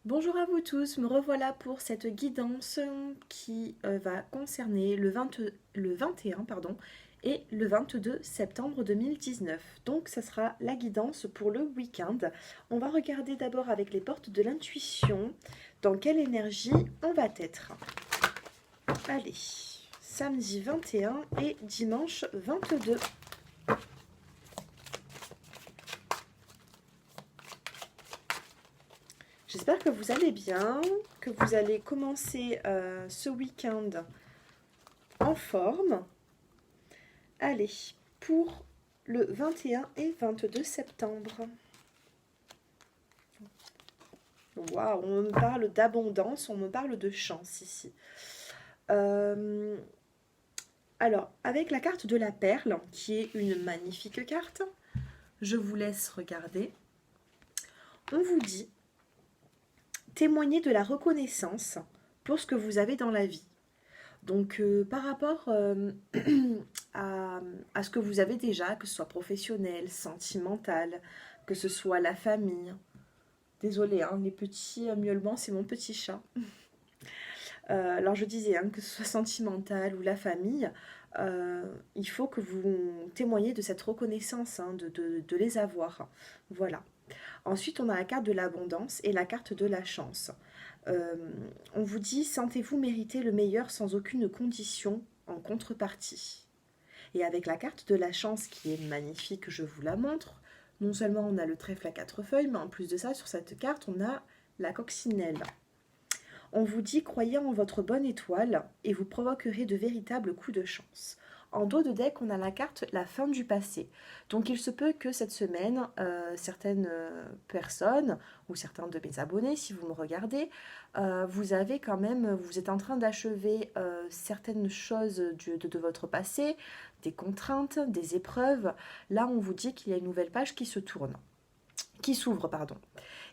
Bonjour à vous tous, me revoilà pour cette guidance qui va concerner le 21 pardon, et le 22 septembre 2019. Donc ça sera la guidance pour le week-end. On va regarder d'abord avec les portes de l'intuition dans quelle énergie on va être. Allez, samedi 21 et dimanche 22. J'espère que vous allez bien, que vous allez commencer ce week-end en forme. Allez, pour le 21 et 22 septembre. Waouh, on me parle d'abondance, on me parle de chance ici. Euh, alors, avec la carte de la perle, qui est une magnifique carte, je vous laisse regarder. On vous dit témoigner de la reconnaissance pour ce que vous avez dans la vie. Donc, par rapport à, à ce que vous avez déjà, que ce soit professionnel, sentimental, que ce soit la famille. Désolée, hein, les petits miaulements, c'est mon petit chat. Alors je disais, hein, que ce soit sentimental ou la famille, il faut que vous témoigniez de cette reconnaissance, hein, de les avoir. Voilà. Ensuite, on a la carte de l'abondance et la carte de la chance. Euh, on vous dit, sentez-vous mériter le meilleur sans aucune condition en contrepartie. Et avec la carte de la chance qui est magnifique, je vous la montre. Non seulement on a le trèfle à quatre feuilles, mais en plus de ça, sur cette carte, on a la coccinelle. On vous dit croyez en votre bonne étoile et vous provoquerez de véritables coups de chance. En dos de deck, on a la carte la fin du passé. Donc il se peut que cette semaine, certaines personnes ou certains de mes abonnés, si vous me regardez, vous avez quand même, vous êtes en train d'achever certaines choses de votre passé, des contraintes, des épreuves. Là, on vous dit qu'il y a une nouvelle page qui s'ouvre, pardon.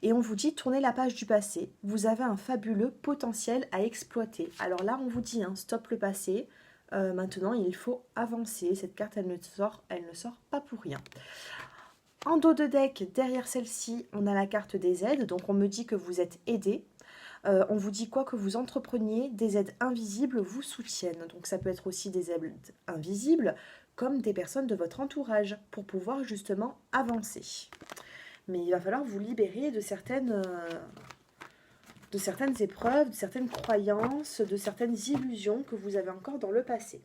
Et on vous dit tournez la page du passé, vous avez un fabuleux potentiel à exploiter. Alors là, on vous dit hein, stop le passé. Maintenant, il faut avancer. Cette carte, elle ne sort pas pour rien. En dos de deck, derrière celle-ci, on a la carte des aides. Donc on me dit que vous êtes aidé. On vous dit quoi que vous entrepreniez, des aides invisibles vous soutiennent. Donc ça peut être aussi des aides invisibles, comme des personnes de votre entourage, pour pouvoir justement avancer. Mais il va falloir vous libérer de certaines épreuves, de certaines croyances, de certaines illusions que vous avez encore dans le passé.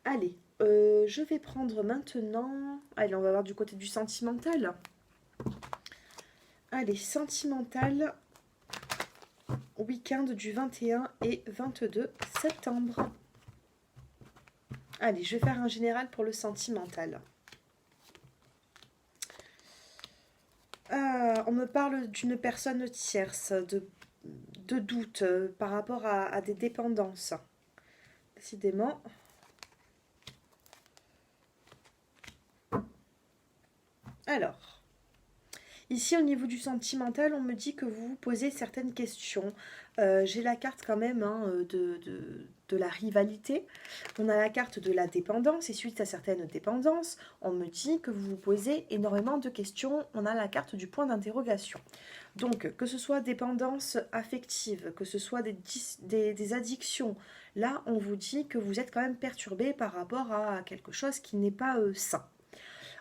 Allez, je vais prendre maintenant... Allez, on va voir du côté du sentimental. Allez, sentimental, week-end du 21 et 22 septembre. Allez, je vais faire un général pour le sentimental. On me parle d'une personne tierce, de doute par rapport à des dépendances. Décidément. Alors, ici au niveau du sentimental, on me dit que vous vous posez certaines questions. J'ai la carte quand même hein, de la rivalité. On a la carte de la dépendance et suite à certaines dépendances, on me dit que vous vous posez énormément de questions. On a la carte du point d'interrogation. Donc, que ce soit dépendance affective, que ce soit des addictions, là, on vous dit que vous êtes quand même perturbé par rapport à quelque chose qui n'est pas sain.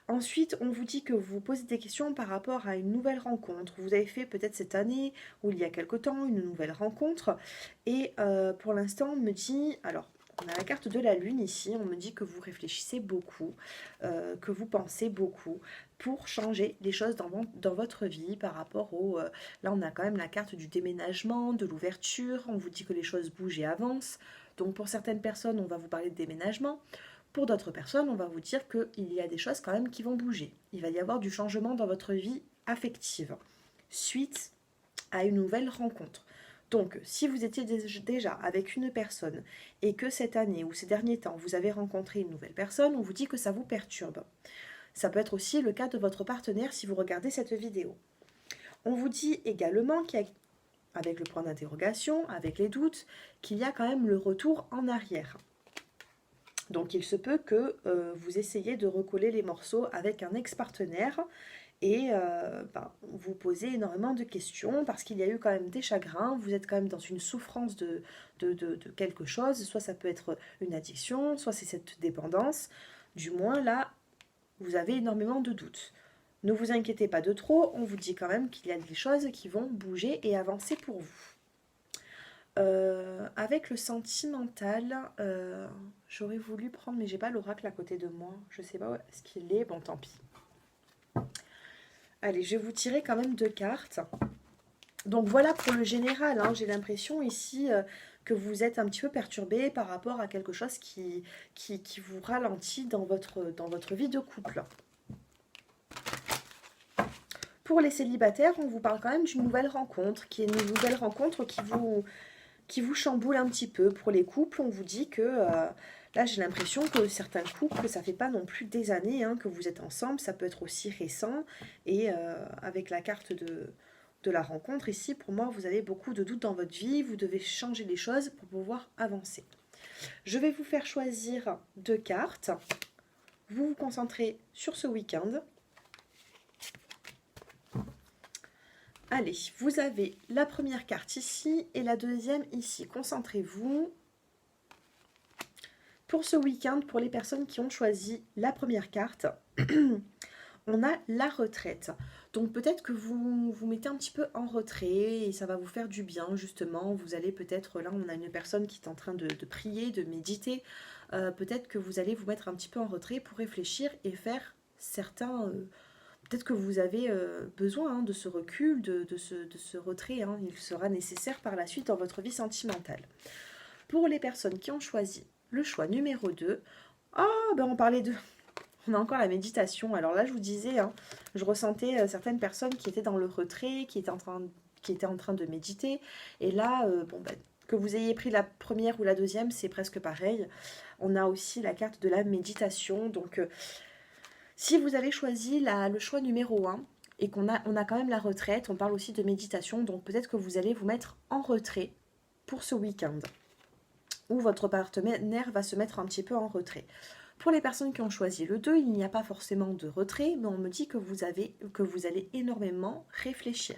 Ensuite, on vous dit que vous vous posez des questions par rapport à une nouvelle rencontre. Vous avez fait peut-être cette année ou il y a quelque temps une nouvelle rencontre. Et pour l'instant, on me dit, alors on a la carte de la lune ici, on me dit que vous réfléchissez beaucoup, que vous pensez beaucoup pour changer les choses dans votre vie par rapport au... là, on a quand même la carte du déménagement, de l'ouverture, on vous dit que les choses bougent et avancent. Donc pour certaines personnes, on va vous parler de déménagement. Pour d'autres personnes, on va vous dire qu'il y a des choses quand même qui vont bouger. Il va y avoir du changement dans votre vie affective suite à une nouvelle rencontre. Donc, si vous étiez déjà avec une personne et que cette année ou ces derniers temps, vous avez rencontré une nouvelle personne, on vous dit que ça vous perturbe. Ça peut être aussi le cas de votre partenaire si vous regardez cette vidéo. On vous dit également avec le point d'interrogation, avec les doutes, qu'il y a quand même le retour en arrière. Donc il se peut que vous essayiez de recoller les morceaux avec un ex-partenaire et vous posez énormément de questions parce qu'il y a eu quand même des chagrins, vous êtes quand même dans une souffrance de quelque chose, soit ça peut être une addiction, soit c'est cette dépendance, du moins là, vous avez énormément de doutes. Ne vous inquiétez pas de trop, on vous dit quand même qu'il y a des choses qui vont bouger et avancer pour vous. Avec le sentimental, j'aurais voulu prendre, mais j'ai pas l'oracle à côté de moi. Je sais pas où est-ce qu'il est, bon tant pis. Allez, je vais vous tirer quand même 2 cartes. Donc voilà pour le général, hein. J'ai l'impression ici que vous êtes un petit peu perturbé par rapport à quelque chose qui vous ralentit dans votre vie de couple. Pour les célibataires, on vous parle quand même d'une nouvelle rencontre, qui est une nouvelle rencontre qui vous chamboule un petit peu. Pour les couples, on vous dit que là, j'ai l'impression que certains couples, ça fait pas non plus des années que vous êtes ensemble, ça peut être aussi récent. Et avec la carte de la rencontre ici, pour moi, vous avez beaucoup de doutes dans votre vie, vous devez changer les choses pour pouvoir avancer. Je vais vous faire choisir 2 cartes. Vous vous concentrez sur ce week-end. Allez, vous avez la première carte ici et la deuxième ici. Concentrez-vous. Pour ce week-end, pour les personnes qui ont choisi la première carte, on a la retraite. Donc peut-être que vous vous mettez un petit peu en retrait et ça va vous faire du bien justement. Vous allez peut-être, là on a une personne qui est en train de prier, de méditer. Peut-être que vous allez vous mettre un petit peu en retrait pour réfléchir et faire certains... peut-être que vous avez besoin de ce recul, de ce retrait. Il sera nécessaire par la suite dans votre vie sentimentale. Pour les personnes qui ont choisi le choix numéro 2, on parlait de... On a encore la méditation. Alors là, je vous disais, je ressentais certaines personnes qui étaient dans le retrait, qui étaient en train de méditer. Et là, que vous ayez pris la première ou la deuxième, c'est presque pareil. On a aussi la carte de la méditation. Donc, si vous avez choisi le choix numéro 1 et qu'on a quand même la retraite, on parle aussi de méditation. Donc, peut-être que vous allez vous mettre en retrait pour ce week-end. Ou votre partenaire va se mettre un petit peu en retrait. Pour les personnes qui ont choisi le 2, il n'y a pas forcément de retrait, mais on me dit que vous allez énormément réfléchir.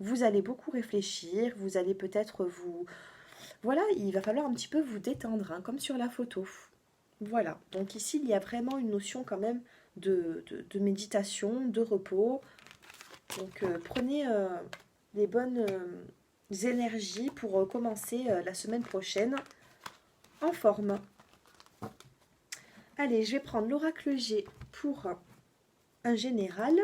Vous allez beaucoup réfléchir, vous allez peut-être vous... Voilà, il va falloir un petit peu vous détendre, comme sur la photo. Voilà, donc ici, il y a vraiment une notion quand même de méditation, de repos. Donc prenez les bonnes énergies pour commencer la semaine prochaine en forme. Allez, je vais prendre l'oracle G pour un général.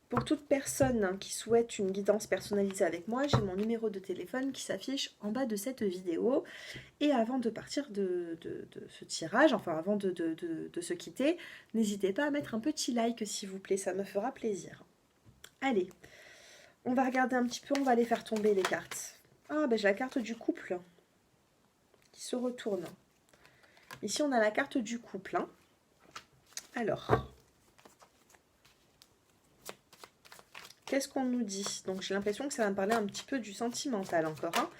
Pour toute personne qui souhaite une guidance personnalisée avec moi, j'ai mon numéro de téléphone qui s'affiche en bas de cette vidéo. Et avant de partir de ce tirage, enfin avant de se quitter, n'hésitez pas à mettre un petit like s'il vous plaît, ça me fera plaisir. Allez, on va regarder un petit peu, on va aller faire tomber les cartes. J'ai la carte du couple qui se retourne. Ici, on a la carte du couple. Alors, qu'est-ce qu'on nous dit? Donc, j'ai l'impression que ça va me parler un petit peu du sentimental encore.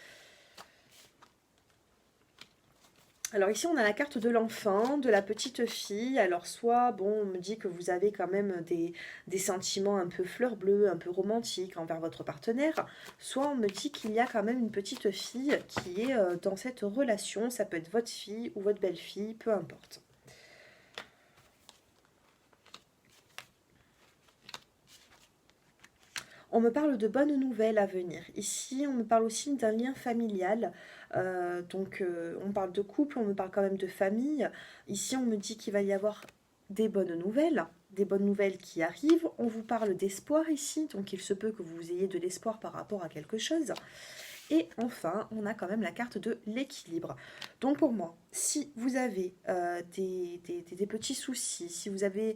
Alors ici, on a la carte de l'enfant, de la petite fille. Alors soit, on me dit que vous avez quand même des sentiments un peu fleur bleue, un peu romantiques envers votre partenaire. Soit on me dit qu'il y a quand même une petite fille qui est dans cette relation. Ça peut être votre fille ou votre belle-fille, peu importe. On me parle de bonnes nouvelles à venir. Ici, on me parle aussi d'un lien familial. On parle de couple, on me parle quand même de famille. Ici, on me dit qu'il va y avoir des bonnes nouvelles qui arrivent. On vous parle d'espoir ici, donc il se peut que vous ayez de l'espoir par rapport à quelque chose. Et enfin, on a quand même la carte de l'équilibre. Donc pour moi, si vous avez des petits soucis, si vous avez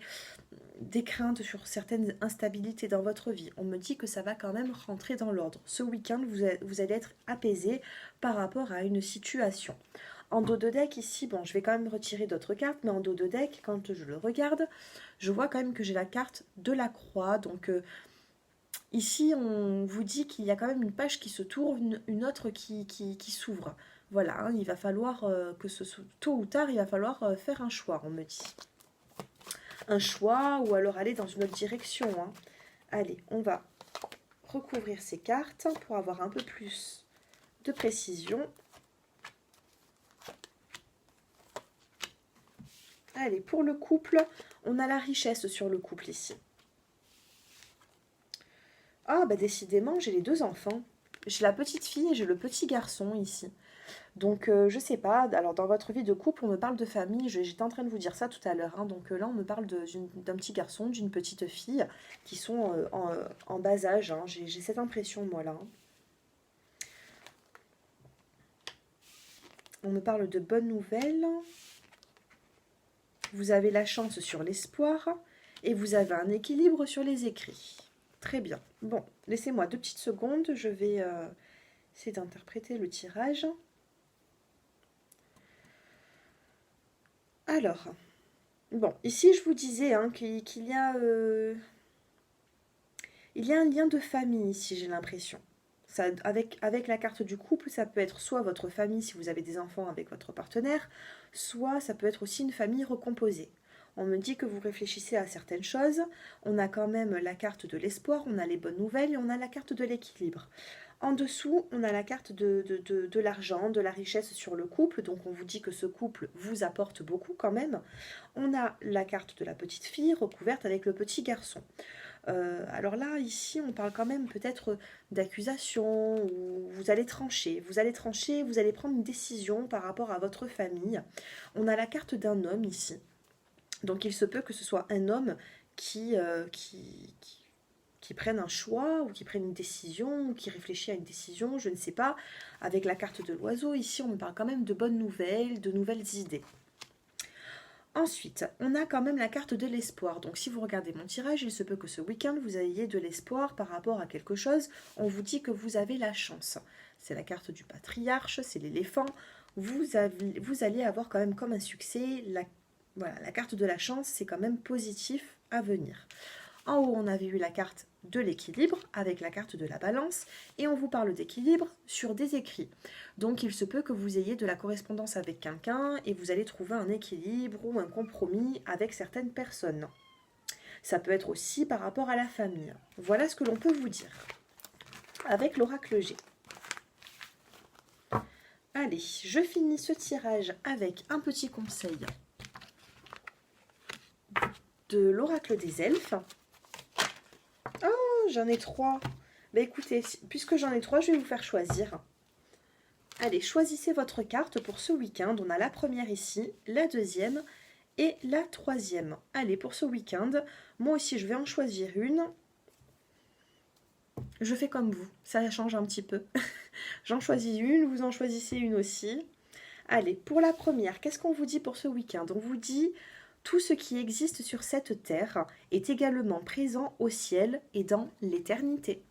des craintes sur certaines instabilités dans votre vie, on me dit que ça va quand même rentrer dans l'ordre. Ce week-end, vous allez être apaisé par rapport à une situation. En dos de deck, ici, je vais quand même retirer d'autres cartes, mais en dos de deck, quand je le regarde, je vois quand même que j'ai la carte de la croix. Donc ici, on vous dit qu'il y a quand même une page qui se tourne, une autre qui s'ouvre. Voilà, hein, il va falloir que ce soit tôt ou tard, il va falloir faire un choix, on me dit. Un choix ou alors aller dans une autre direction, hein. Allez, on va recouvrir ces cartes pour avoir un peu plus de précision. Allez, pour le couple, on a la richesse sur le couple ici. Ah, bah décidément, j'ai les deux enfants. J'ai la petite fille et j'ai le petit garçon ici. Donc, je sais pas. Alors, dans votre vie de couple, on me parle de famille. J'étais en train de vous dire ça tout à l'heure, hein. Donc, là, on me parle d'un petit garçon, d'une petite fille qui sont en bas âge, hein. J'ai cette impression, moi, là, hein. On me parle de bonnes nouvelles. Vous avez la chance sur l'espoir et vous avez un équilibre sur les écrits. Très bien. Bon, laissez-moi 2 petites secondes. Je vais essayer d'interpréter le tirage. Alors, bon, ici je vous disais hein, qu'il y a, il y a un lien de famille ici, j'ai l'impression. Ça, avec la carte du couple, ça peut être soit votre famille si vous avez des enfants avec votre partenaire, soit ça peut être aussi une famille recomposée. On me dit que vous réfléchissez à certaines choses. On a quand même la carte de l'espoir, on a les bonnes nouvelles et on a la carte de l'équilibre. En dessous, on a la carte de l'argent, de la richesse sur le couple. Donc on vous dit que ce couple vous apporte beaucoup quand même. On a la carte de la petite fille recouverte avec le petit garçon. Alors là, ici, on parle quand même peut-être d'accusation, où vous allez trancher, vous allez prendre une décision par rapport à votre famille. On a la carte d'un homme ici. Donc il se peut que ce soit un homme qui prenne un choix, ou qui prenne une décision, ou qui réfléchit à une décision, je ne sais pas. Avec la carte de l'oiseau, ici, on me parle quand même de bonnes nouvelles, de nouvelles idées. Ensuite, on a quand même la carte de l'espoir. Donc si vous regardez mon tirage, il se peut que ce week-end, vous ayez de l'espoir par rapport à quelque chose. On vous dit que vous avez la chance. C'est la carte du patriarche, c'est l'éléphant. Vous allez avoir quand même comme un succès. Voilà, la carte de la chance, c'est quand même positif à venir. En haut, on avait eu la carte de l'équilibre avec la carte de la balance et on vous parle d'équilibre sur des écrits. Donc il se peut que vous ayez de la correspondance avec quelqu'un et vous allez trouver un équilibre ou un compromis avec certaines personnes. Ça peut être aussi par rapport à la famille. Voilà ce que l'on peut vous dire avec l'oracle G. Allez, je finis ce tirage avec un petit conseil de l'oracle des elfes. Oh, j'en ai 3. Bah écoutez, puisque j'en ai 3, je vais vous faire choisir. Allez, choisissez votre carte pour ce week-end. On a la première ici, la deuxième et la troisième. Allez, pour ce week-end, moi aussi je vais en choisir une. Je fais comme vous, ça change un petit peu. J'en choisis une, vous en choisissez une aussi. Allez, pour la première, qu'est-ce qu'on vous dit pour ce week-end? On vous dit tout ce qui existe sur cette terre est également présent au ciel et dans l'éternité.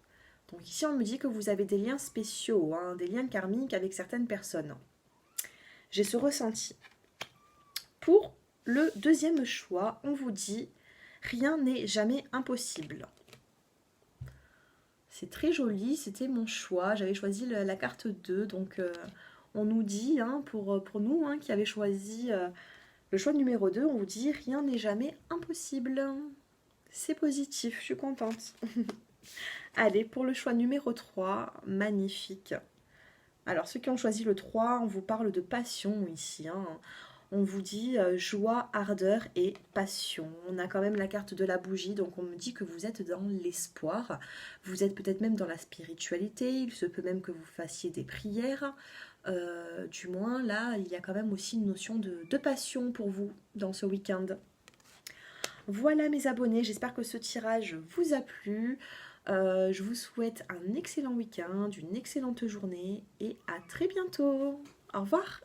Donc ici, on me dit que vous avez des liens spéciaux, hein, des liens karmiques avec certaines personnes. J'ai ce ressenti. Pour le deuxième choix, on vous dit rien n'est jamais impossible. C'est très joli, c'était mon choix. J'avais choisi la carte 2, donc on nous dit, hein, pour nous qui avait choisi le choix numéro 2, on vous dit rien n'est jamais impossible. C'est positif, je suis contente. Allez, pour le choix numéro 3, magnifique. Alors, ceux qui ont choisi le 3, on vous parle de passion ici, hein. On vous dit joie, ardeur et passion. On a quand même la carte de la bougie, donc on me dit que vous êtes dans l'espoir. Vous êtes peut-être même dans la spiritualité, il se peut même que vous fassiez des prières. Du moins, là, il y a quand même aussi une notion de passion pour vous dans ce week-end. Voilà mes abonnés, j'espère que ce tirage vous a plu. Je vous souhaite un excellent week-end, une excellente journée et à très bientôt. Au revoir.